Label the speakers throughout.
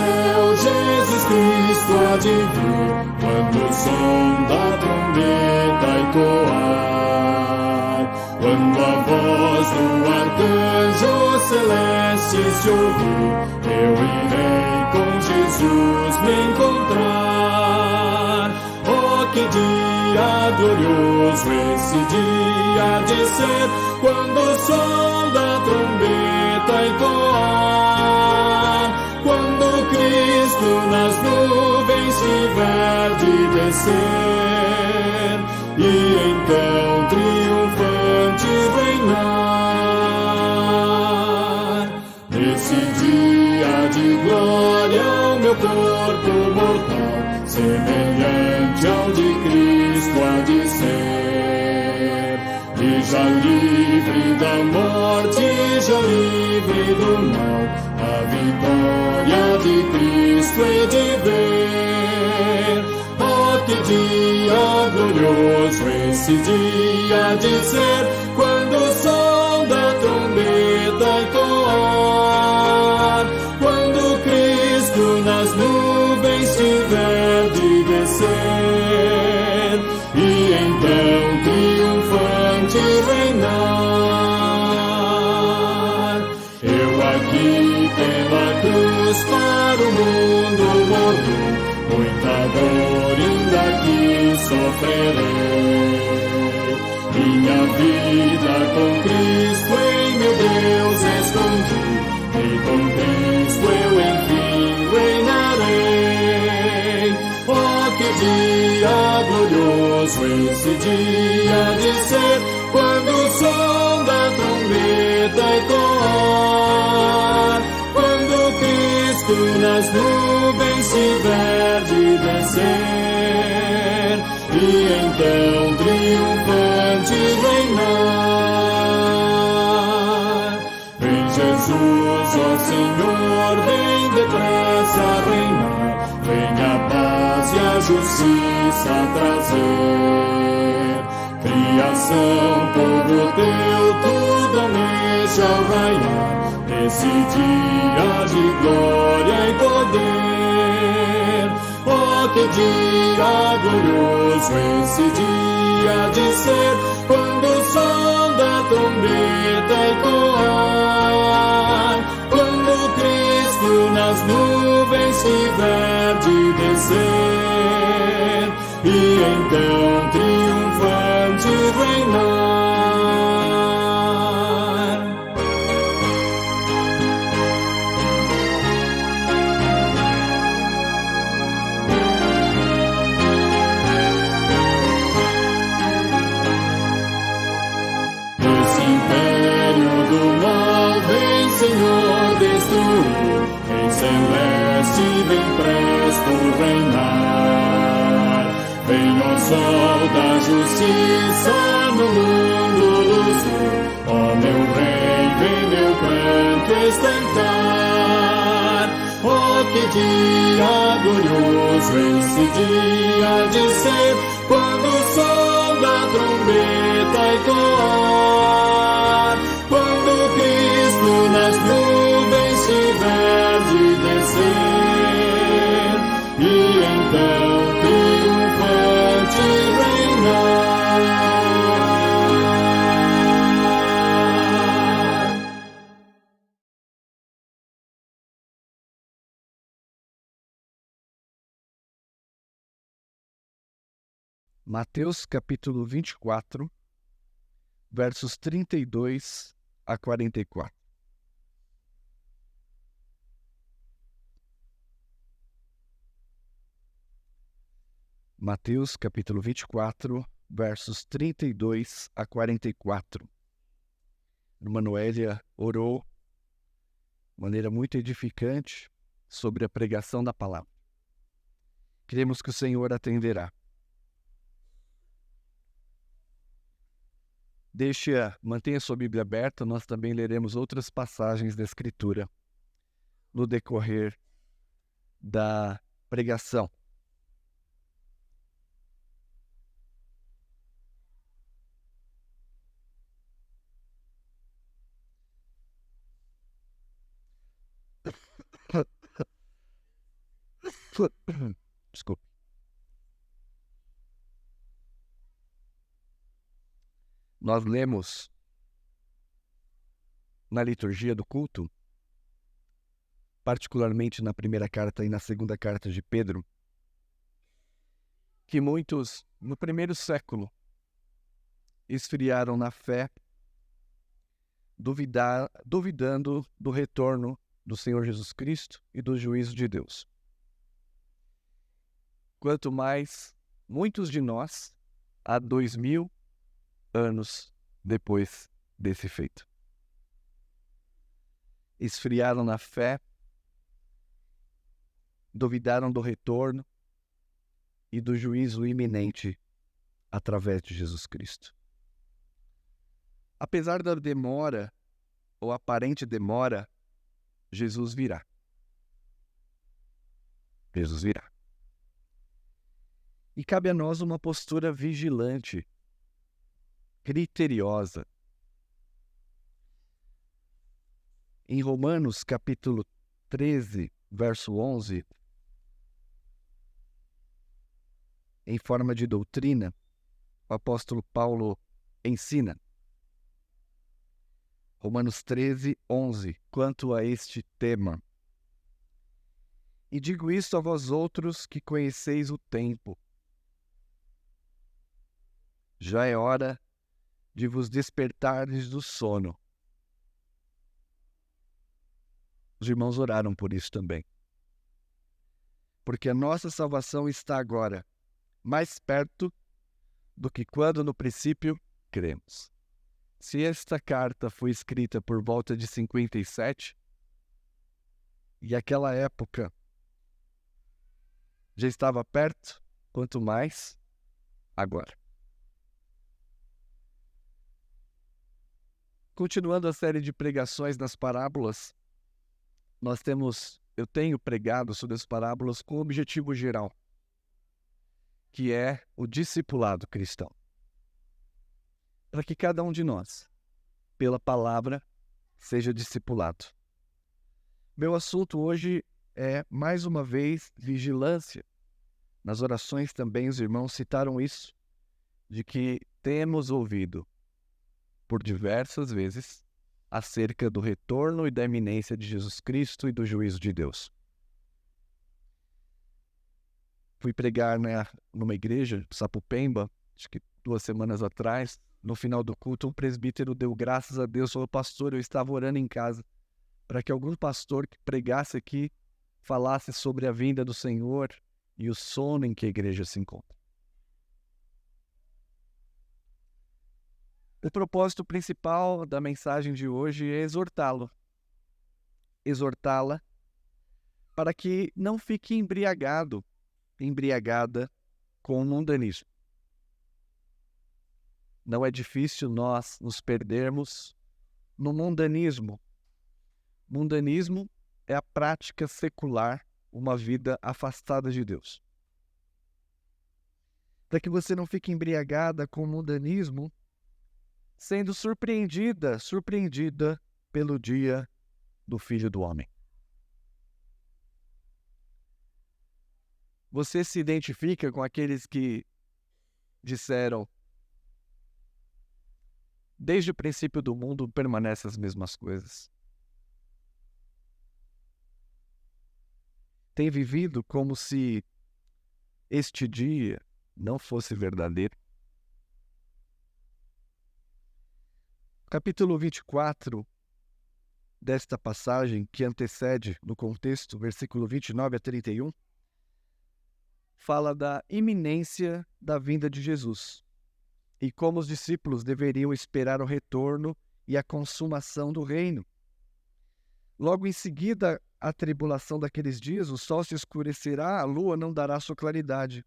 Speaker 1: céu Jesus Cristo há de vir, quando o som da trombeta ecoar, quando a voz do arcanjo celeste se ouvir, eu irei com Jesus me encontrar. Oh, que dia glorioso esse dia há de ser, quando o som da trombeta ecoar, quando Cristo nas nuvens tiver de descer, e então triunfante reinar. Nesse dia de glória o meu corpo mortal, semelhante ao de Cristo há de ser, e já livre da morte, já livre do mal, a vitória de Cristo hei de ver. Oh, que dia glorioso esse dia há de ser, quando o som da trombeta ecoar, quando Cristo nas nuvens tiver de descer, e então triunfante reinar. Eu aqui pela cruz para o mundo morri, muita dor ainda aqui sofrerei. Minha vida com Cristo em meu Deus escondi, e com Cristo eu enfim reinarei. Oh, que dia glorioso esse dia há de ser, quando o som da trombeta ecoar, quando Cristo nas nuvens tiver de descer, e então triunfante reinar. Vem Jesus, ó Senhor, vem depressa reinar, vem a paz e a justiça trazer. Criação, povo teu, tudo almeja ao raiar, nesse dia de glória e poder. Oh, que dia glorioso esse dia há de ser, quando o som da trombeta ecoar, quando Cristo nas nuvens tiver de descer, e então triunfante reinar. Esse império do mal vem, Senhor, destruir, em celeste vem presto reinar. Vem o sol da justiça no mundo luzir, ó meu rei, vem meu pranto estancar. Oh, que dia glorioso esse dia há de ser, quando o som da trombeta ecoar, quando Cristo nas nuvens tiver de descer, e então triunfante reinar.
Speaker 2: Mateus capítulo 24, versos 32 a 44. Mateus capítulo 24, versos 32 a 44. A irmã Noélia orou de maneira muito edificante sobre a pregação da palavra. Cremos que o Senhor atenderá. Mantenha sua Bíblia aberta, nós também leremos outras passagens da Escritura no decorrer da pregação. Desculpe. Nós lemos na liturgia do culto, particularmente na primeira carta e na segunda carta de Pedro, que muitos, no primeiro século, esfriaram na fé, duvidando do retorno do Senhor Jesus Cristo e do juízo de Deus. Quanto mais muitos de nós, há 2000 anos depois desse feito, esfriaram na fé, duvidaram do retorno e do juízo iminente através de Jesus Cristo. Apesar da demora, ou aparente demora, Jesus virá. Jesus virá. E cabe a nós uma postura vigilante, criteriosa. Em Romanos, capítulo 13, verso 11, em forma de doutrina, o apóstolo Paulo ensina. Romanos 13, 11, quanto a este tema. E digo isto a vós outros que conheceis o tempo. Já é hora de vos despertardes do sono. Os irmãos oraram por isso também. Porque a nossa salvação está agora mais perto do que quando no princípio cremos. Se esta carta foi escrita por volta de 57, e aquela época já estava perto, quanto mais agora. Continuando a série de pregações nas parábolas, eu tenho pregado sobre as parábolas com o objetivo geral, que é o discipulado cristão. Para que cada um de nós, pela palavra, seja discipulado. Meu assunto hoje é, mais uma vez, vigilância. Nas orações também os irmãos citaram isso, de que temos ouvido por diversas vezes acerca do retorno e da iminência de Jesus Cristo e do juízo de Deus. Fui pregar numa igreja, Sapopemba, acho que 2 semanas atrás. No final do culto, um presbítero deu graças a Deus. Falou: pastor, eu estava orando em casa para que algum pastor que pregasse aqui falasse sobre a vinda do Senhor e o sono em que a igreja se encontra. O propósito principal da mensagem de hoje é exortá-la para que não fique embriagada com o mundanismo. Não é difícil nós nos perdermos no mundanismo. Mundanismo é a prática secular, uma vida afastada de Deus. Para que você não fique embriagada com o mundanismo, sendo surpreendida pelo dia do Filho do Homem. Você se identifica com aqueles que disseram: desde o princípio do mundo permanecem as mesmas coisas? Tem vivido como se este dia não fosse verdadeiro? Capítulo 24 desta passagem, que antecede no contexto, versículo 29 a 31, fala da iminência da vinda de Jesus e como os discípulos deveriam esperar o retorno e a consumação do reino. Logo em seguida, a tribulação daqueles dias, o sol se escurecerá, a lua não dará sua claridade.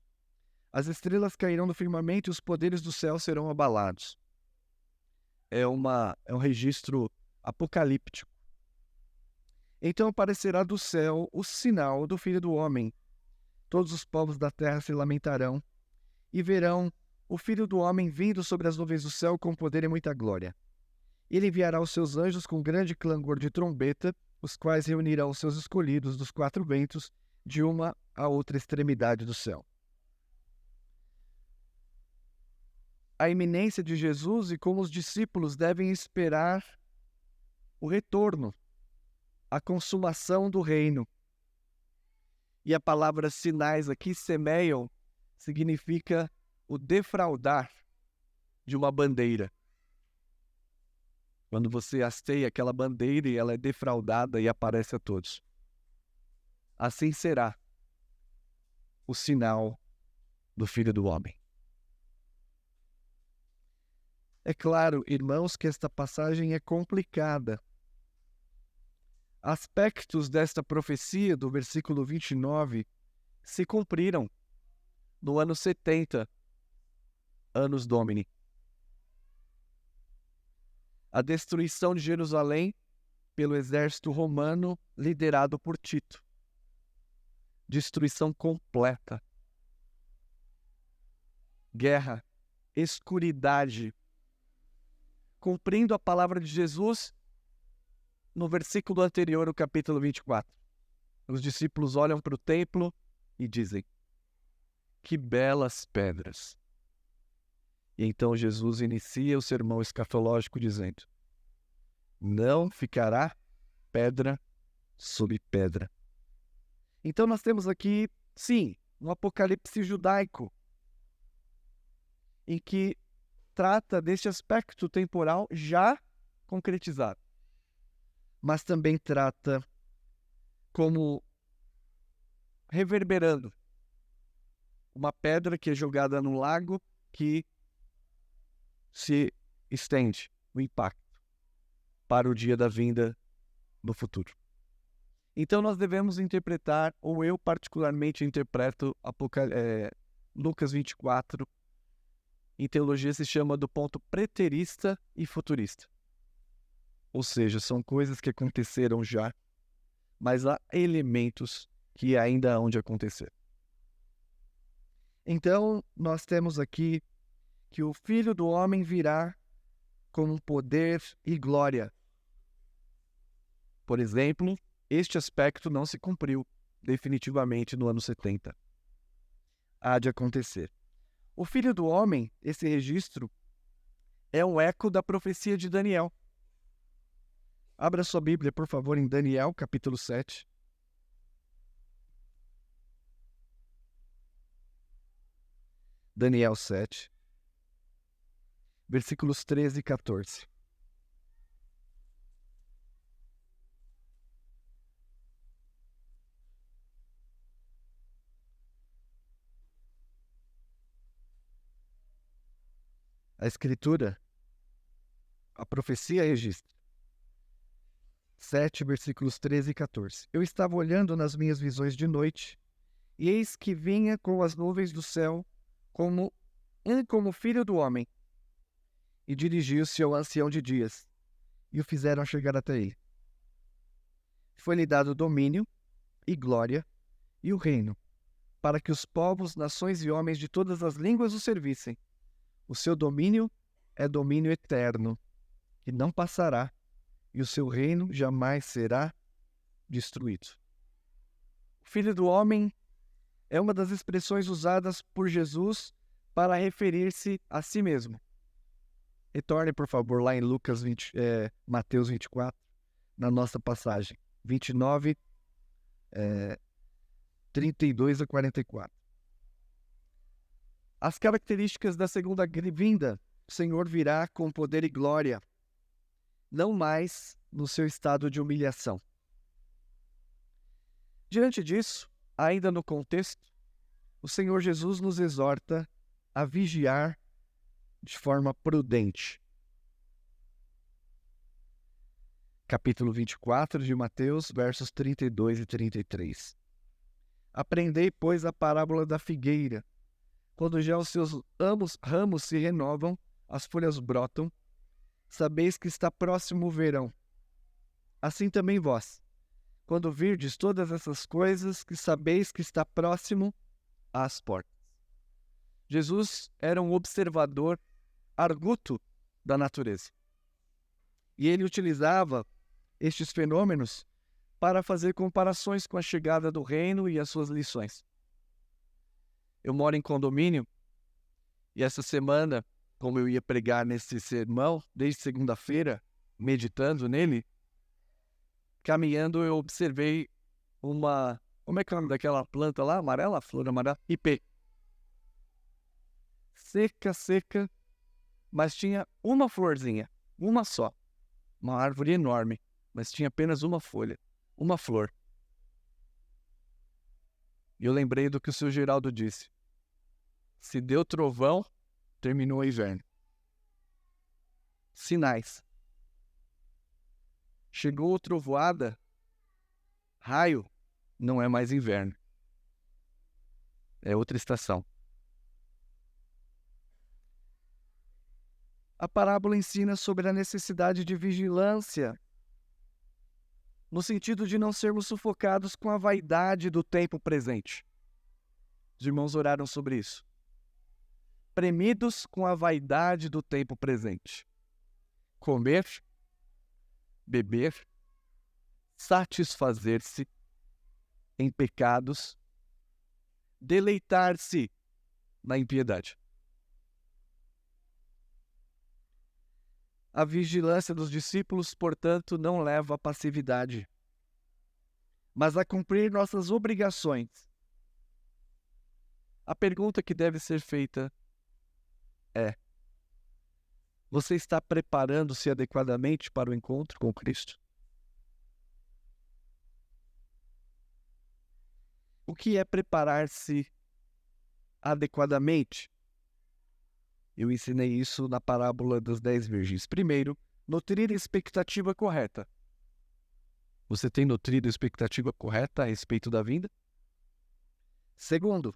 Speaker 2: As estrelas cairão do firmamento e os poderes do céu serão abalados. É um registro apocalíptico. Então aparecerá do céu o sinal do Filho do Homem. Todos os povos da terra se lamentarão e verão o Filho do Homem vindo sobre as nuvens do céu com poder e muita glória. Ele enviará os seus anjos com grande clangor de trombeta, os quais reunirão os seus escolhidos dos 4 ventos, de uma a outra extremidade do céu. A iminência de Jesus e como os discípulos devem esperar o retorno, a consumação do reino. E a palavra sinais aqui, semeion, significa o defraudar de uma bandeira. Quando você hasteia aquela bandeira e ela é defraudada e aparece a todos. Assim será o sinal do Filho do Homem. É claro, irmãos, que esta passagem é complicada. Aspectos desta profecia do versículo 29 se cumpriram no ano 70, Annus Domini. A destruição de Jerusalém pelo exército romano liderado por Tito. Destruição completa. Guerra, escuridade. Cumprindo a palavra de Jesus no versículo anterior, o capítulo 24. Os discípulos olham para o templo e dizem: que belas pedras. E então Jesus inicia o sermão escatológico dizendo: não ficará pedra sobre pedra. Então nós temos aqui, sim, um apocalipse judaico, em que trata deste aspecto temporal já concretizado, mas também trata como reverberando uma pedra que é jogada no lago que se estende o impacto para o dia da vinda no futuro. Então nós devemos interpretar, ou eu particularmente interpreto Lucas 24, em teologia se chama do ponto preterista e futurista. Ou seja, são coisas que aconteceram já, mas há elementos que ainda hão de acontecer. Então nós temos aqui que o Filho do Homem virá com poder e glória. Por exemplo, este aspecto não se cumpriu definitivamente no ano 70. Há de acontecer. O Filho do Homem, esse registro, é um eco da profecia de Daniel. Abra sua Bíblia, por favor, em Daniel, capítulo 7. Daniel 7, versículos 13 e 14. A Escritura, a profecia registra. 7, versículos 13 e 14. Eu estava olhando nas minhas visões de noite, e eis que vinha com as nuvens do céu como filho do homem, e dirigiu-se ao ancião de dias, e o fizeram chegar até ele. Foi-lhe dado domínio e glória e o reino, para que os povos, nações e homens de todas as línguas o servissem. O seu domínio é domínio eterno, que não passará, e o seu reino jamais será destruído. O Filho do Homem é uma das expressões usadas por Jesus para referir-se a si mesmo. Retorne, por favor, lá em Mateus 24, na nossa passagem, 29, 32 a 44. As características da segunda vinda: o Senhor virá com poder e glória, não mais no seu estado de humilhação. Diante disso, ainda no contexto, o Senhor Jesus nos exorta a vigiar de forma prudente. Capítulo 24 de Mateus, versos 32 e 33. Aprendei, pois, a parábola da figueira. Quando já os seus ramos se renovam, as folhas brotam, sabeis que está próximo o verão. Assim também vós, quando virdes todas essas coisas, que sabeis que está próximo às portas. Jesus era um observador arguto da natureza. E ele utilizava estes fenômenos para fazer comparações com a chegada do reino e as suas lições. Eu moro em condomínio e essa semana, como eu ia pregar nesse sermão, desde segunda-feira, meditando nele, caminhando eu observei uma... Como é que é o nome daquela planta lá? Amarela? Flor amarela? Ipê. Seca, mas tinha uma florzinha, uma só. Uma árvore enorme, mas tinha apenas uma folha, uma flor. E eu lembrei do que o seu Geraldo disse. Se deu trovão, terminou o inverno. Sinais. Chegou trovoada, raio, não é mais inverno. É outra estação. A parábola ensina sobre a necessidade de vigilância, no sentido de não sermos sufocados com a vaidade do tempo presente. Os irmãos oraram sobre isso. Premidos com a vaidade do tempo presente. Comer, beber, satisfazer-se em pecados, deleitar-se na impiedade. A vigilância dos discípulos, portanto, não leva à passividade, mas a cumprir nossas obrigações. A pergunta que deve ser feita é: você está preparando-se adequadamente para o encontro com Cristo? O que é preparar-se adequadamente? Eu ensinei isso na parábola das 10 virgens. Primeiro, nutrir a expectativa correta. Você tem nutrido a expectativa correta a respeito da vinda? Segundo,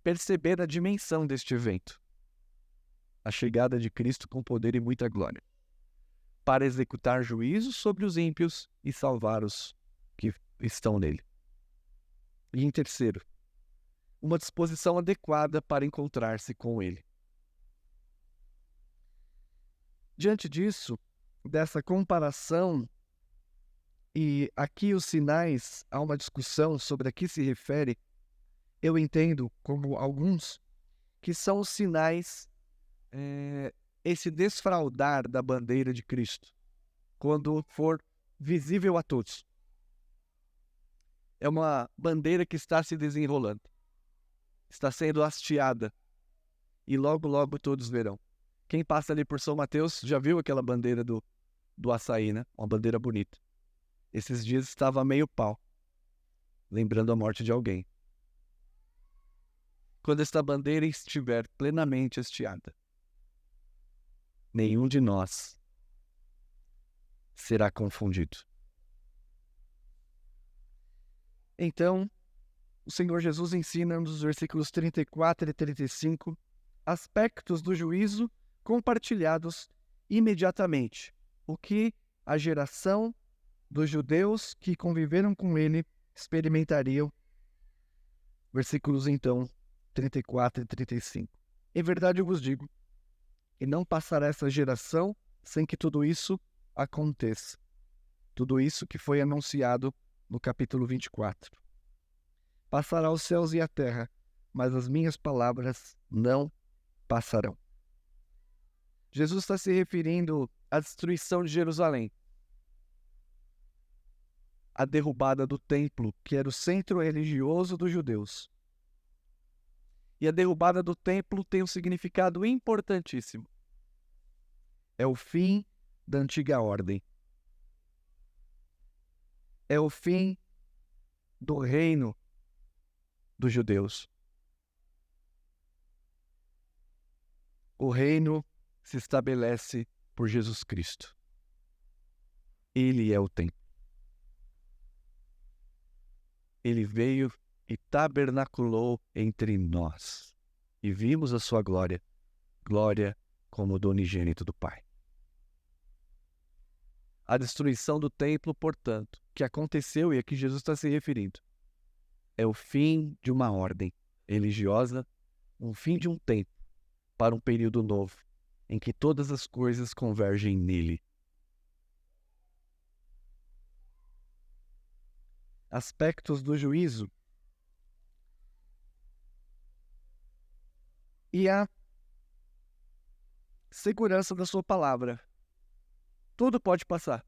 Speaker 2: perceber a dimensão deste evento. A chegada de Cristo com poder e muita glória, para executar juízo sobre os ímpios e salvar os que estão nele. E em terceiro, uma disposição adequada para encontrar-se com ele. Diante disso, dessa comparação, e aqui os sinais, há uma discussão sobre a que se refere, eu entendo como alguns, que são os sinais, esse desfraldar da bandeira de Cristo, quando for visível a todos. É uma bandeira que está se desenrolando, está sendo hasteada, e logo, logo todos verão. Quem passa ali por São Mateus já viu aquela bandeira do açaí, né? Uma bandeira bonita. Esses dias estava meio pau, lembrando a morte de alguém. Quando esta bandeira estiver plenamente hasteada, nenhum de nós será confundido. Então, o Senhor Jesus ensina nos versículos 34 e 35 aspectos do juízo compartilhados imediatamente, o que a geração dos judeus que conviveram com ele experimentariam. Versículos então 34 e 35. Em verdade eu vos digo, e não passará essa geração sem que tudo isso aconteça. Tudo isso que foi anunciado no capítulo 24. Passará os céus e a terra, mas as minhas palavras não passarão. Jesus está se referindo à destruição de Jerusalém, a derrubada do templo, que era o centro religioso dos judeus. E a derrubada do templo tem um significado importantíssimo. É o fim da antiga ordem. É o fim do reino dos judeus. O reino se estabelece por Jesus Cristo. Ele é o templo. Ele veio e tabernaculou entre nós. E vimos a sua glória, glória como do unigênito do Pai. A destruição do templo, portanto, que aconteceu e a que Jesus está se referindo, é o fim de uma ordem religiosa, um fim de um tempo para um período novo, em que todas as coisas convergem nele. aspectos do juízo e a segurança da sua palavra. Tudo pode passar,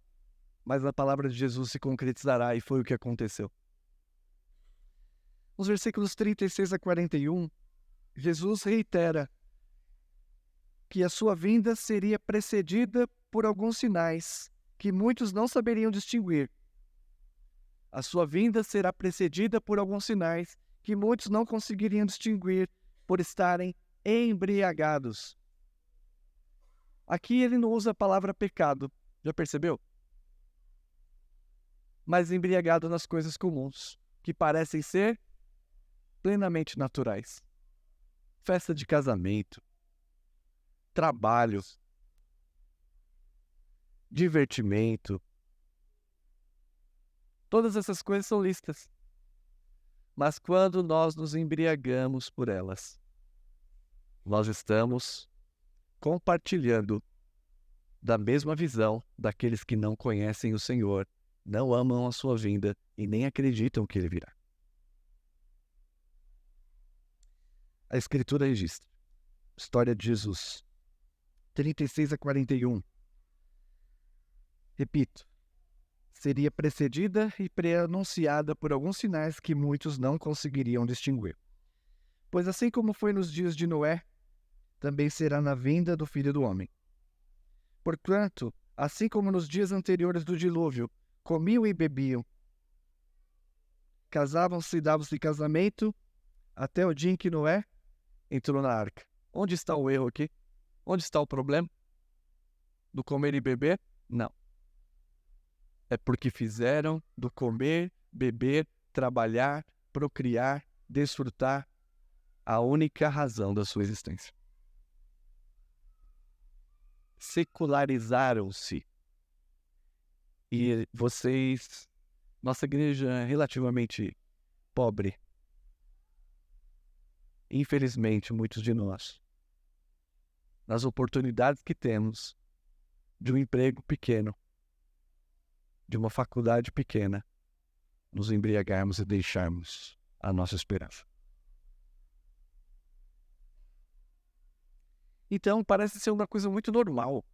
Speaker 2: mas a palavra de Jesus se concretizará, e foi o que aconteceu. Nos versículos 36 a 41, Jesus reitera que a sua vinda seria precedida por alguns sinais que muitos não saberiam distinguir. A sua vinda será precedida por alguns sinais que muitos não conseguiriam distinguir por estarem embriagados. Aqui ele não usa a palavra pecado, já percebeu? Mas embriagado nas coisas comuns, que parecem ser plenamente naturais. Festa de casamento, trabalho, divertimento. Todas essas coisas são lícitas. Mas quando nós nos embriagamos por elas, nós estamos compartilhando da mesma visão daqueles que não conhecem o Senhor, não amam a sua vinda e nem acreditam que Ele virá. A Escritura registra. História de Jesus. 36 a 41. Repito. Seria precedida e preanunciada por alguns sinais que muitos não conseguiriam distinguir. Pois assim como foi nos dias de Noé, também será na vinda do Filho do Homem. Portanto, assim como nos dias anteriores do dilúvio, comiam e bebiam, casavam-se e davam-se casamento, até o dia em que Noé entrou na arca. Onde está o erro aqui? Onde está o problema? Do comer e beber? Não. É porque fizeram do comer, beber, trabalhar, procriar, desfrutar a única razão da sua existência. Secularizaram-se. E vocês, nossa igreja é relativamente pobre. Infelizmente, muitos de nós, nas oportunidades que temos de um emprego pequeno, de uma faculdade pequena, nos embriagarmos e deixarmos a nossa esperança. Então, parece ser uma coisa muito normal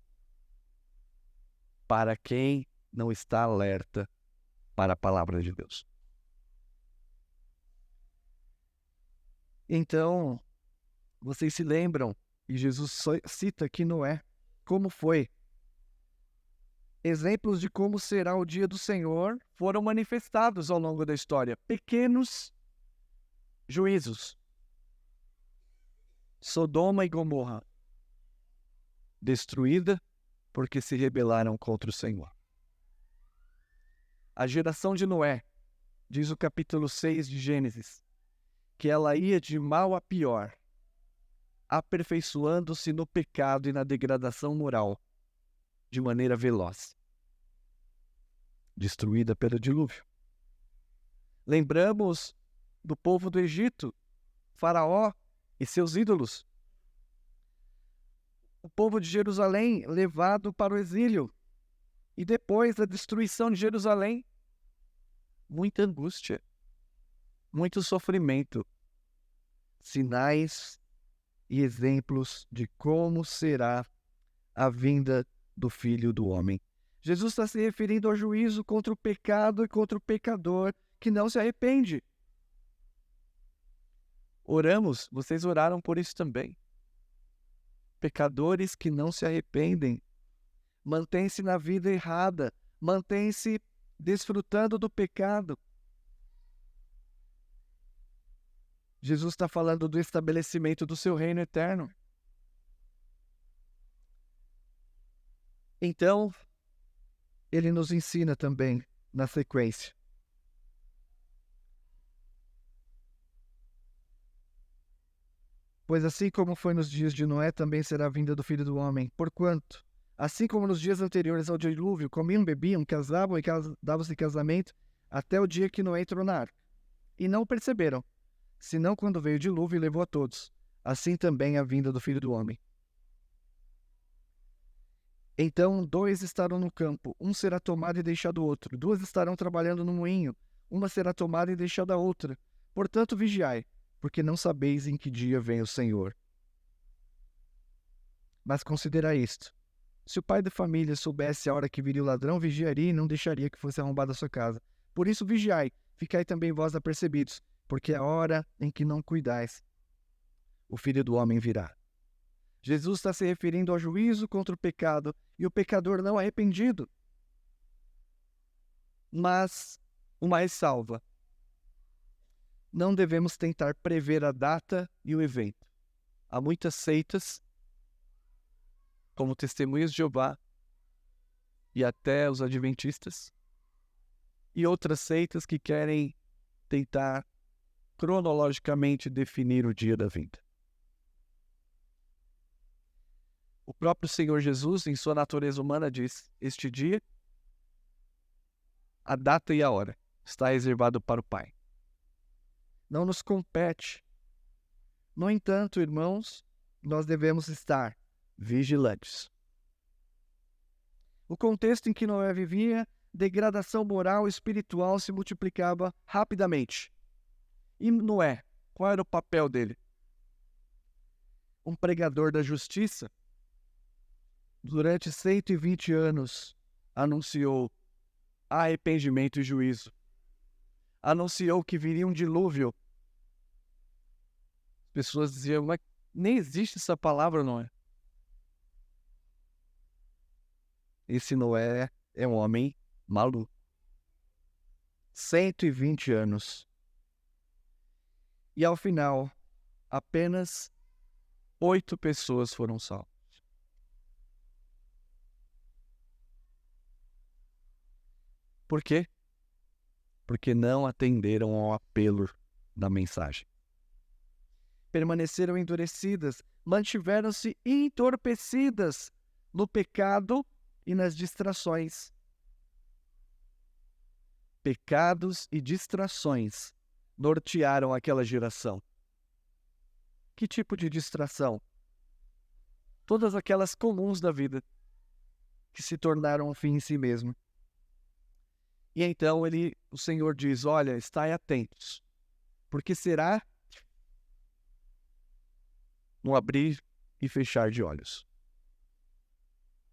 Speaker 2: para quem não está alerta para a palavra de Deus. Então, vocês se lembram, e Jesus cita aqui Noé, como foi. Exemplos de como será o dia do Senhor foram manifestados ao longo da história. Pequenos juízos. Sodoma e Gomorra, destruída porque se rebelaram contra o Senhor. A geração de Noé, diz o capítulo 6 de Gênesis, que ela ia de mal a pior, aperfeiçoando-se no pecado e na degradação moral, de maneira veloz, destruída pelo dilúvio. Lembramos do povo do Egito, Faraó e seus ídolos. O povo de Jerusalém levado para o exílio. E depois da destruição de Jerusalém, muita angústia, muito sofrimento, sinais e exemplos de como será a vinda do Filho do Homem. Jesus está se referindo ao juízo contra o pecado e contra o pecador que não se arrepende. Oramos, vocês oraram por isso também. Pecadores que não se arrependem, mantêm-se na vida errada, mantêm-se desfrutando do pecado. Jesus está falando do estabelecimento do seu reino eterno. Então, ele nos ensina também, na sequência, pois assim como foi nos dias de Noé, também será a vinda do Filho do Homem. Porquanto, assim como nos dias anteriores ao dilúvio, comiam, bebiam, casavam e davam-se casamento, até o dia que Noé entrou na arca. E não perceberam, senão quando veio o dilúvio e levou a todos. Assim também a vinda do Filho do Homem. Então 2 estarão no campo, um será tomado e deixado outro. 2 estarão trabalhando no moinho, uma será tomada e deixada a outra. Portanto, vigiai, porque não sabeis em que dia vem o Senhor. Mas considera isto: se o pai da família soubesse a hora que viria o ladrão, vigiaria e não deixaria que fosse arrombada a sua casa. Por isso vigiai, ficai também vós apercebidos, porque é a hora em que não cuidais, o Filho do Homem virá. Jesus está se referindo ao juízo contra o pecado e o pecador não arrependido. Mas uma ressalva: não devemos tentar prever a data e o evento. Há muitas seitas, como Testemunhas de Jeová e até os Adventistas, e outras seitas que querem tentar cronologicamente definir o dia da vinda. O próprio Senhor Jesus, em sua natureza humana, diz: este dia, a data e a hora, está reservado para o Pai. Não nos compete. No entanto, irmãos, nós devemos estar vigilantes. O contexto em que Noé vivia, degradação moral e espiritual se multiplicava rapidamente. E Noé, qual era o papel dele? Um pregador da justiça. Durante 120 anos, anunciou arrependimento e juízo. Anunciou que viria um dilúvio. As pessoas diziam: mas nem existe essa palavra, Noé. Esse Noé é um homem maluco. 120 anos. E ao final, apenas 8 pessoas foram salvas. Por quê? Porque não atenderam ao apelo da mensagem. Permaneceram endurecidas, mantiveram-se entorpecidas no pecado e nas distrações. Pecados e distrações nortearam aquela geração. Que tipo de distração? Todas aquelas comuns da vida, que se tornaram um fim em si mesmo. E então o Senhor diz: olha, estai atentos, porque será um abrir e fechar de olhos.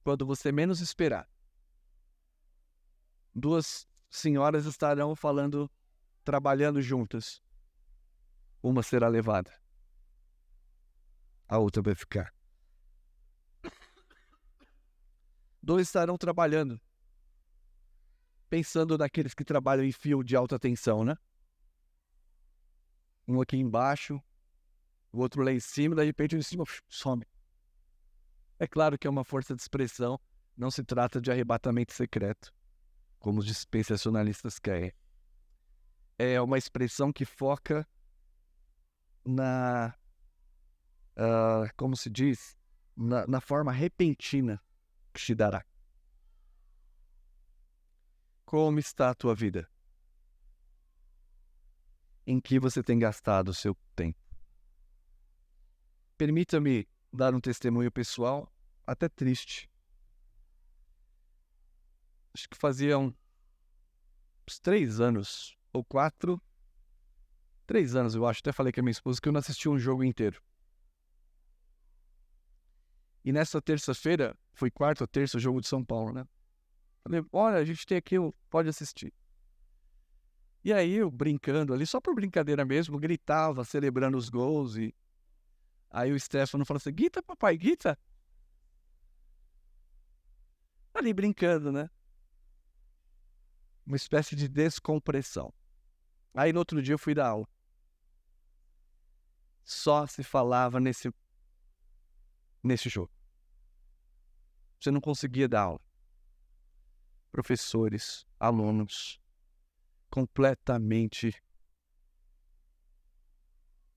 Speaker 2: Quando você menos esperar, 2 senhoras estarão trabalhando juntas. Uma será levada, a outra vai ficar. 2 estarão trabalhando, pensando naqueles que trabalham em fio de alta tensão, né? Um aqui embaixo, o outro lá em cima, de repente o de cima some. É claro que é uma força de expressão, não se trata de arrebatamento secreto, como os dispensacionalistas querem. É uma expressão que foca como se diz, na forma repentina que te dará. Como está a tua vida? Em que você tem gastado o seu tempo? Permita-me dar um testemunho pessoal, até triste. Acho que fazia uns 3 anos, ou 4, 3 anos eu acho, até falei com a minha esposa que eu não assisti um jogo inteiro. E nessa terça-feira, foi quarta ou terça, o jogo de São Paulo, né? Falei: olha, a gente tem aqui, pode assistir. E aí eu brincando ali, só por brincadeira mesmo, gritava, celebrando os gols. E aí o Stefano falou assim: grita, papai, grita. Ali brincando, né? Uma espécie de descompressão. Aí no outro dia eu fui dar aula. Só se falava nesse jogo. Você não conseguia dar aula. Professores, alunos, completamente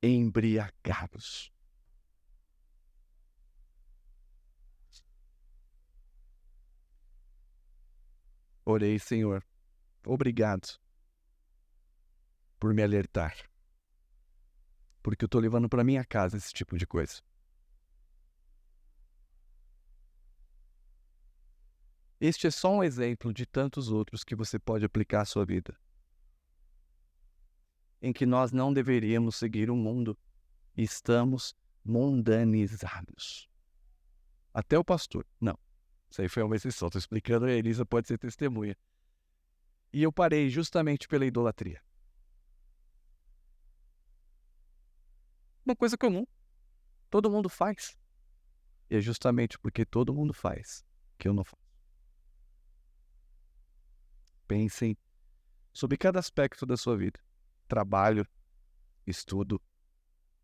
Speaker 2: embriagados. Orei: Senhor, obrigado por me alertar, porque eu estou levando para minha casa esse tipo de coisa. Este é só um exemplo de tantos outros que você pode aplicar à sua vida. em que nós não deveríamos seguir o mundo. Estamos mundanizados. Até o pastor. Não. Isso aí foi uma exceção. Estou explicando, a Elisa pode ser testemunha. E eu parei justamente pela idolatria. Uma coisa comum. Todo mundo faz. E é justamente porque todo mundo faz que eu não faço. Pensem sobre cada aspecto da sua vida. Trabalho, estudo,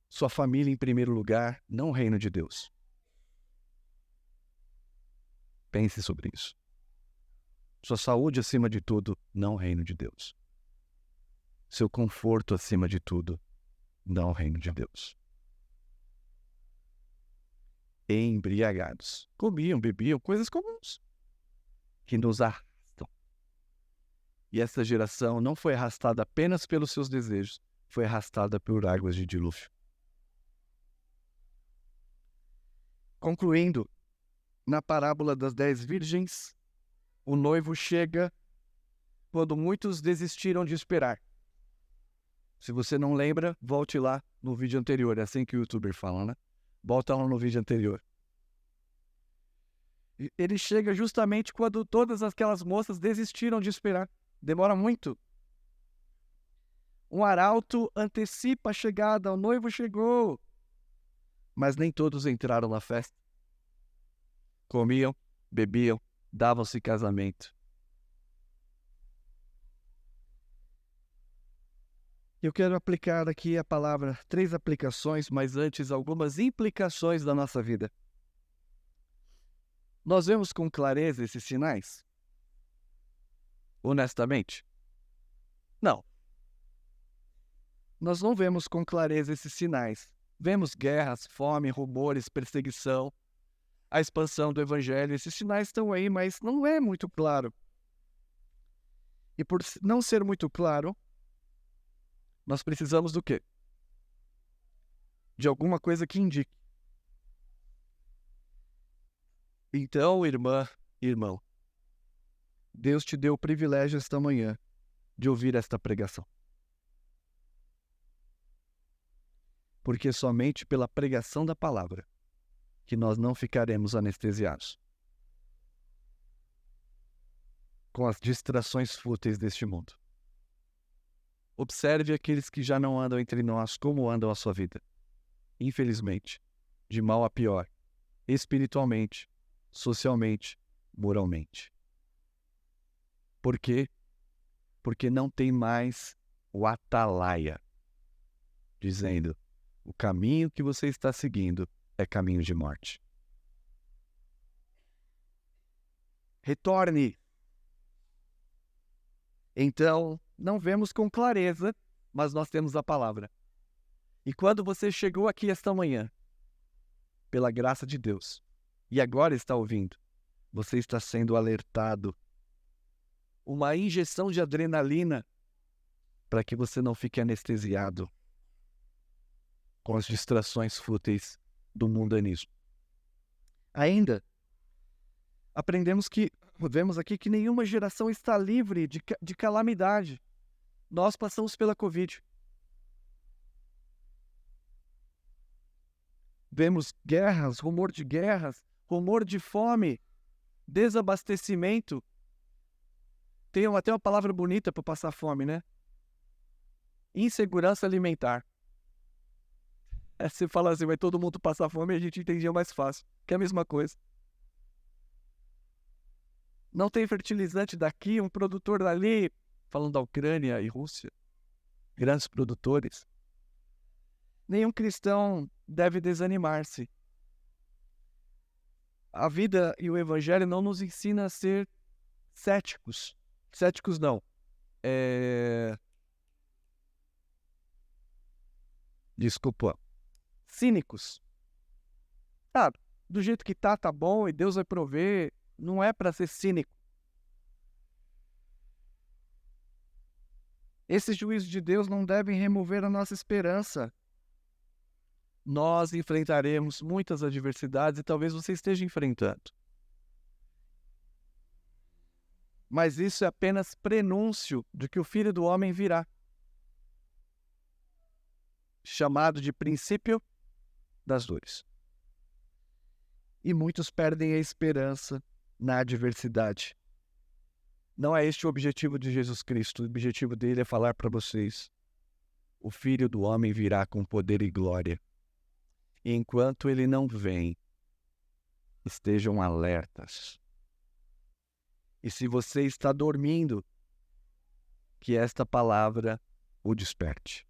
Speaker 2: sua família em primeiro lugar, não o reino de Deus. Pense sobre isso. Sua saúde acima de tudo, não o reino de Deus. Seu conforto acima de tudo, não o reino de Deus. Embriagados. Comiam, bebiam, coisas comuns que nos arrastam. E essa geração não foi arrastada apenas pelos seus desejos, foi arrastada por águas de dilúvio. Concluindo, na parábola das 10 virgens, o noivo chega quando muitos desistiram de esperar. Se você não lembra, volte lá no vídeo anterior. É assim que o youtuber fala, né? Volta lá no vídeo anterior. Ele chega justamente quando todas aquelas moças desistiram de esperar. Demora muito. Um arauto antecipa a chegada. O noivo chegou. Mas nem todos entraram na festa. Comiam, bebiam, davam-se casamento. Eu quero aplicar aqui a palavra, 3 aplicações, mas antes algumas implicações da nossa vida. Nós vemos com clareza esses sinais? Honestamente? Não. Nós não vemos com clareza esses sinais. Vemos guerras, fome, rumores, perseguição, a expansão do evangelho. Esses sinais estão aí, mas não é muito claro. E por não ser muito claro, nós precisamos do quê? De alguma coisa que indique. Então, irmã, irmão, Deus te deu o privilégio esta manhã de ouvir esta pregação. Porque somente pela pregação da palavra que nós não ficaremos anestesiados com as distrações fúteis deste mundo. Observe aqueles que já não andam entre nós, como andam a sua vida. Infelizmente, de mal a pior, espiritualmente, socialmente, moralmente. Por quê? Porque não tem mais o atalaia, dizendo, o caminho que você está seguindo é caminho de morte. Retorne. Então, não vemos com clareza, mas nós temos a palavra. E quando você chegou aqui esta manhã, pela graça de Deus, e agora está ouvindo, você está sendo alertado. Uma injeção de adrenalina para que você não fique anestesiado com as distrações fúteis do mundanismo. Ainda, vemos aqui que nenhuma geração está livre de calamidade. Nós passamos pela Covid. Vemos guerras, rumor de fome, desabastecimento. Tem até uma palavra bonita para passar fome, né? Insegurança alimentar. Você fala assim, vai todo mundo passar fome e a gente entendia mais fácil. Que é a mesma coisa. Não tem fertilizante daqui, um produtor dali, falando da Ucrânia e Rússia, grandes produtores. Nenhum cristão deve desanimar-se. A vida e o evangelho não nos ensina a ser céticos. Céticos não. Cínicos. Do jeito que tá bom e Deus vai prover. Não é para ser cínico. Esses juízos de Deus não devem remover a nossa esperança. Nós enfrentaremos muitas adversidades e talvez você esteja enfrentando. Mas isso é apenas prenúncio de que o Filho do Homem virá. chamado de princípio das dores. E muitos perdem a esperança na adversidade. Não é este o objetivo de Jesus Cristo. O objetivo dele é falar para vocês: o Filho do Homem virá com poder e glória. E enquanto ele não vem, estejam alertas. E se você está dormindo, que esta palavra o desperte.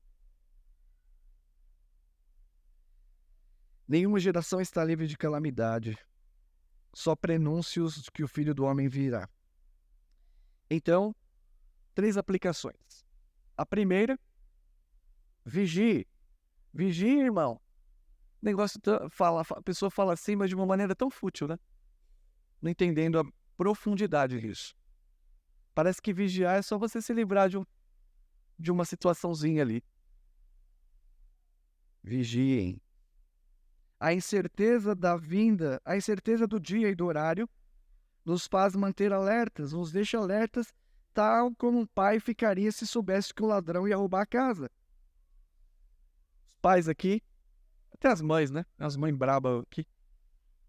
Speaker 2: Nenhuma geração está livre de calamidade, só prenúncios de que o Filho do Homem virá. Então, 3 aplicações. A primeira, vigie. Vigie, irmão. O negócio a pessoa fala assim, mas de uma maneira tão fútil, né? Não entendendo a profundidade disso. Parece que vigiar é só você se livrar de uma situaçãozinha ali. Vigiem. A incerteza da vinda, a incerteza do dia e do horário, nos faz manter alertas, nos deixa alertas, tal como um pai ficaria se soubesse que o ladrão ia roubar a casa. Os pais aqui, até as mães, né? As mães brabas aqui,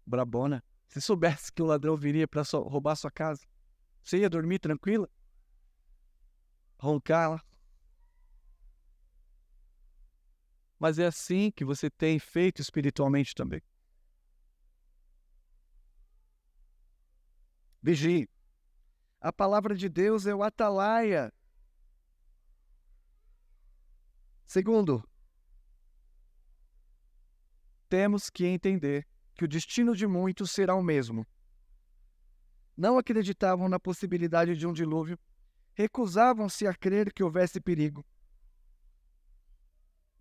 Speaker 2: brabona. Se soubesse que o ladrão viria para roubar a sua casa, você ia dormir tranquila? Roncar lá? Mas é assim que você tem feito espiritualmente também. Vigie. A palavra de Deus é o atalaia. Segundo, temos que entender que o destino de muitos será o mesmo. Não acreditavam na possibilidade de um dilúvio, recusavam-se a crer que houvesse perigo.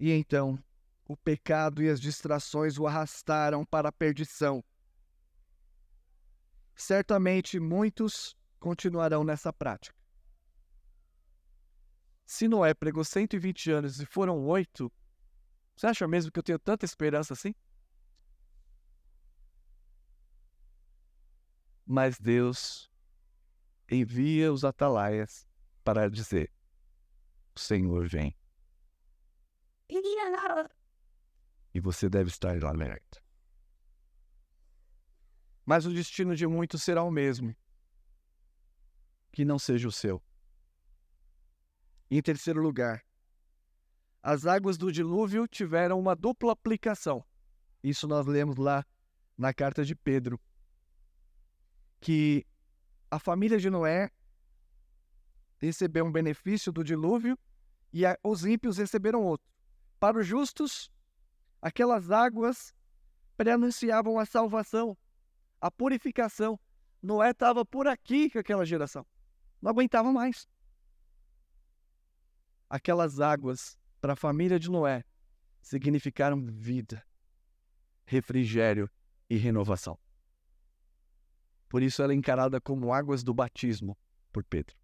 Speaker 2: E então, o pecado e as distrações o arrastaram para a perdição. Certamente muitos continuarão nessa prática. Se Noé pregou 120 anos e foram 8, você acha mesmo que eu tenho tanta esperança assim? Mas Deus envia os atalaias para dizer: o Senhor vem. E você deve estar alerta. Mas o destino de muitos será o mesmo. Que não seja o seu. E em terceiro lugar, as águas do dilúvio tiveram uma dupla aplicação. Isso nós lemos lá na carta de Pedro. Que a família de Noé recebeu um benefício do dilúvio e os ímpios receberam outro. Para os justos, aquelas águas preanunciavam a salvação, a purificação. Noé estava por aqui com aquela geração. Não aguentava mais. Aquelas águas, para a família de Noé, significaram vida, refrigério e renovação. Por isso ela é encarada como águas do batismo por Pedro.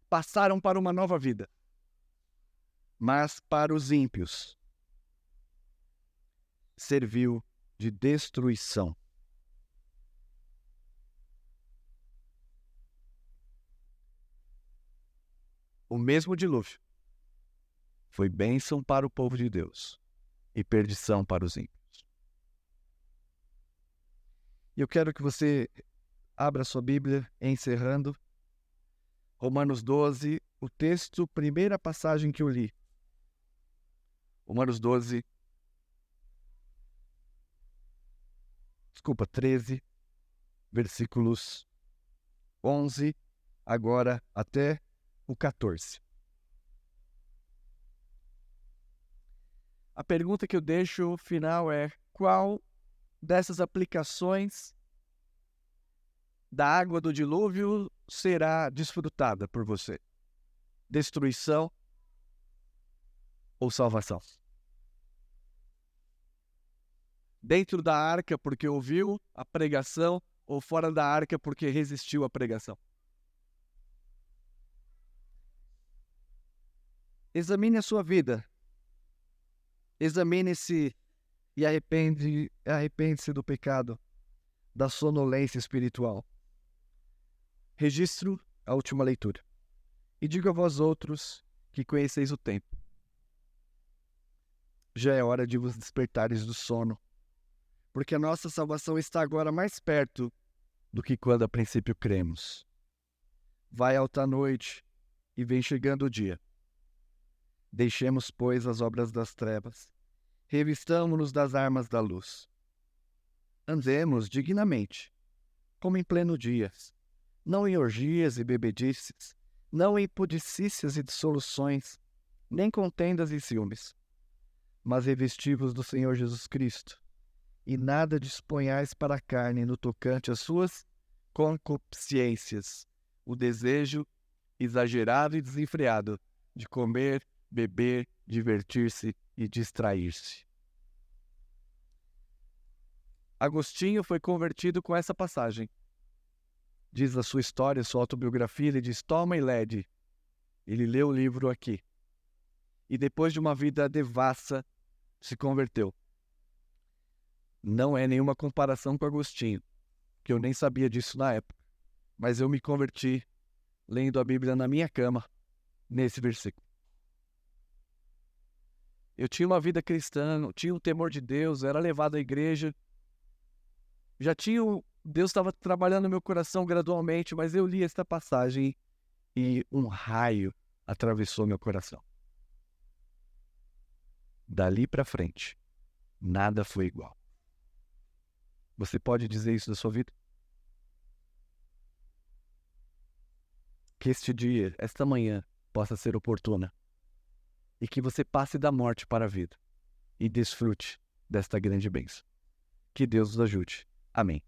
Speaker 2: Passaram para uma nova vida. Mas para os ímpios, serviu de destruição. O mesmo dilúvio foi bênção para o povo de Deus e perdição para os ímpios. E eu quero que você abra sua Bíblia, encerrando. Romanos 12, o texto, primeira passagem que eu li. Romanos 12, 13, versículos 11, agora até o 14. A pergunta que eu deixo final é: qual dessas aplicações da água do dilúvio será desfrutada por você? Destruição ou salvação? Dentro da arca porque ouviu a pregação ou fora da arca porque resistiu à pregação? Examine a sua vida. Examine-se e arrepende-se do pecado, da sonolência espiritual. Registro a última leitura. E digo a vós outros que conheceis o tempo. já é hora de vos despertares do sono, porque a nossa salvação está agora mais perto do que quando a princípio cremos. Vai alta noite e vem chegando o dia. Deixemos, pois, as obras das trevas, revistamo-nos das armas da luz. Andemos dignamente, como em pleno dia, não em orgias e bebedices, não em pudicícias e dissoluções, nem contendas e ciúmes, mas revesti-vos do Senhor Jesus Cristo, e nada disponhais para a carne no tocante às suas concupiscências, o desejo exagerado e desenfreado de comer, beber, divertir-se e distrair-se. Agostinho foi convertido com essa passagem. Diz a sua história, sua autobiografia, ele diz: toma e lede. Ele leu o livro aqui. E depois de uma vida devassa, se converteu. Não é nenhuma comparação com Agostinho, que eu nem sabia disso na época. Mas eu me converti lendo a Bíblia na minha cama, nesse versículo. Eu tinha uma vida cristã, tinha o temor de Deus, era levado à igreja. Deus estava trabalhando no meu coração gradualmente, mas eu li esta passagem e um raio atravessou meu coração. Dali para frente, nada foi igual. Você pode dizer isso da sua vida? Que este dia, esta manhã, possa ser oportuna e que você passe da morte para a vida e desfrute desta grande bênção. Que Deus nos ajude. Amém.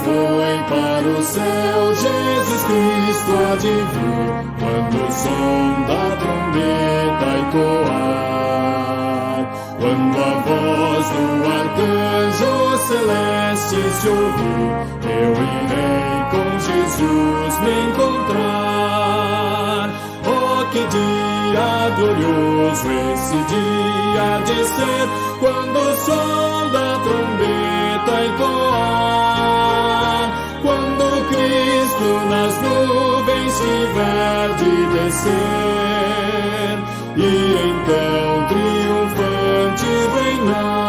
Speaker 1: Foi para o céu Jesus Cristo há de vir, quando o som da trombeta ecoar, quando a voz do arcanjo celeste se ouvir, eu irei com Jesus me encontrar. Oh, que dia glorioso esse dia de ser, quando o som da trombeta ecoar, quando Cristo nas nuvens tiver de descer, e então triunfante reinar.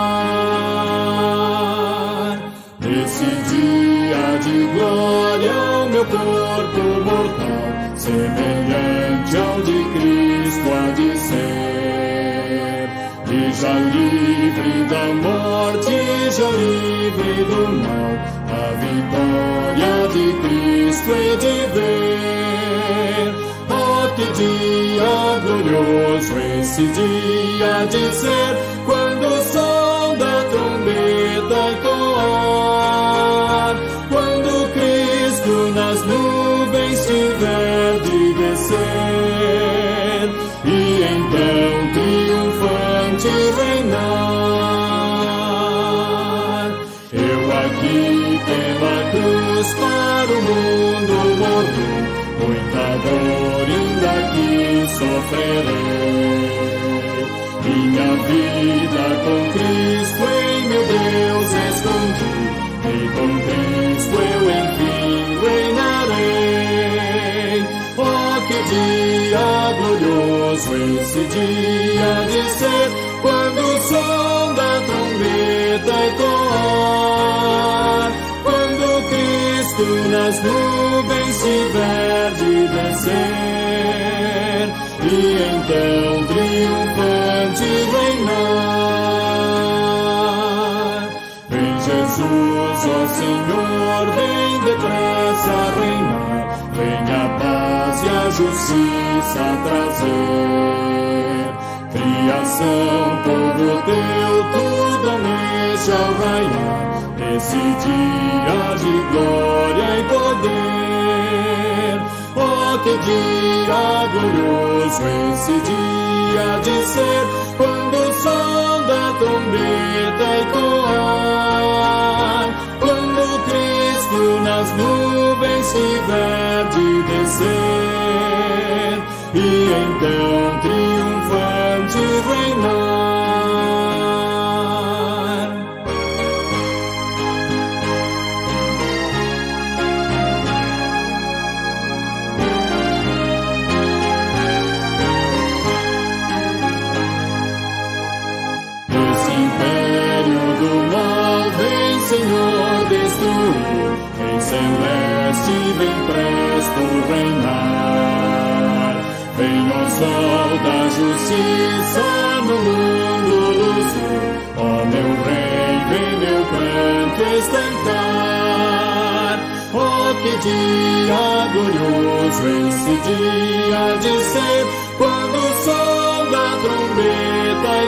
Speaker 1: Nesse dia de glória o meu corpo mortal, semelhante ao de Cristo há de ser, e já livre da morte, já livre do mal, a vitória de Cristo hei de ver. Oh, que dia glorioso esse dia de ser, quando o som da trombeta ecoar, quando Cristo nas nuvens tiver de descer, e então triunfante reinar. Eu aqui pela cruz para o mundo morrer, muita dor ainda aqui sofrerei. Minha vida com Cristo em meu Deus escondi, e com Cristo eu enfim reinarei. Oh, que dia glorioso esse dia de ser, quando o som da trombeta ecoar, quando Cristo nas nuvens tiver de descer, e então triunfante reinar. Vem Jesus, ó Senhor, vem depressa reinar, vem a paz e a justiça trazer. Criação, povo teu, tudo almeja ao raiar, esse dia de glória e poder. Oh, que dia glorioso esse dia de ser, quando o som da trombeta ecoar, quando Cristo estiver de descer, e então triunfante reinar. Esse império do mal vem, Senhor, destruir, em celeste vem presto reinar. Vem o sol da justiça no mundo luzir, ó meu rei, vem meu pranto estancar. Oh, que dia glorioso esse dia de ser, quando o som da trombeta e